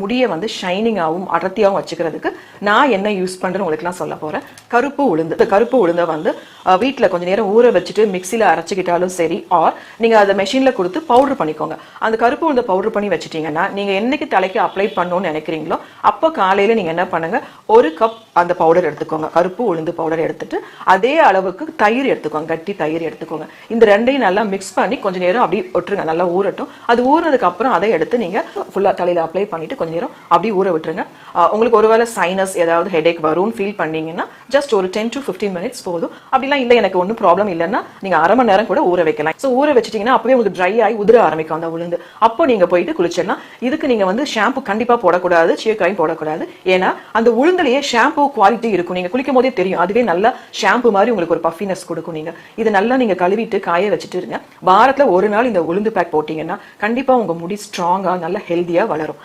முடியை வந்து ஷைனிங்காகவும் அடர்த்தியாகவும் வச்சுக்கிறதுக்கு நான் என்ன யூஸ் பண்ணுறேன்னு உங்களுக்குலாம் சொல்ல போகிறேன். கருப்பு உளுந்து. இந்த கருப்பு உளுந்தை வந்து வீட்டில் கொஞ்சம் நேரம் ஊற வச்சுட்டு மிக்சியில் அரைச்சிக்கிட்டாலும் சரி, ஆர் நீங்கள் அதை மெஷினில் கொடுத்து பவுடர் பண்ணிக்கோங்க. அந்த கருப்பு உளுந்தை பவுடர் பண்ணி வச்சுட்டிங்கன்னா நீங்கள் என்னைக்கு தலைக்கு அப்ளை பண்ணணும்னு நினைக்கிறீங்களோ அப்போ காலையில் நீங்கள் என்ன பண்ணுங்கள், ஒரு கப் அந்த பவுடர் எடுத்துக்கோங்க. கருப்பு உளுந்து பவுடர் எடுத்துட்டு அதே அளவுக்கு தயிர் எடுத்துக்கோங்க, கட்டி தயிர் எடுத்துக்கோங்க. இந்த ரெண்டையும் நல்லா மிக்ஸ் பண்ணி கொஞ்சம் நேரம் அப்படி விட்டுருங்க, நல்லா ஊறட்டும். அது ஊறினதுக்கு அப்புறம் அதை எடுத்து நீங்கள் ஃபுல்லாக தலையில் அப்ளை பண்ணிட்டு கொஞ்ச நேரம் அப்படி ஊற விட்டுருங்க. உங்களுக்கு ஒருவேளை சைனஸ் ஏதாவது ஹெடேக் வரும்னு ஃபீல் பண்ணீங்கன்னா ஜஸ்ட் ஒரு 10 to 15 மினிட்ஸ் போதும். அப்படிலாம் இல்லை எனக்கு ஒன்றும் ப்ராப்ளம் இல்லைன்னா நீங்கள் அரை மணி நேரம் கூட ஊற வைக்கலாம். ஸோ ஊற வச்சிட்டிங்கன்னா அப்பவே உங்களுக்கு ட்ரை ஆகி உதிர ஆரம்பிக்கும் அந்த உளுந்து. அப்போ நீங்கள் போயிட்டு குளிச்சிடலாம். இதுக்கு நீங்கள் வந்து ஷாம்பு கண்டிப்பாக போடக்கூடாது, சீக்காயும் போடக்கூடாது. ஏன்னா அந்த உளுந்துலேயே ஷாம்பு குவாலிட்டி இருக்கும், நீங்கள் குளிக்கும் போதே தெரியும். அதுவே நல்லா ஷாம்பு மாதிரி உங்களுக்கு ஒரு பஃபினஸ் கொடுக்கும். நீங்கள் இது நல்லா நீங்கள் கழுவிட்டு காய வச்சுட்டு இருங்க. வாரத்தில் ஒரு நாள் இந்த உளுந்து பேக் போட்டிங்கன்னா கண்டிப்பாக உங்கள் முடி ஸ்ட்ராங்காக நல்லா ஹெல்த்தியாக வளரும்.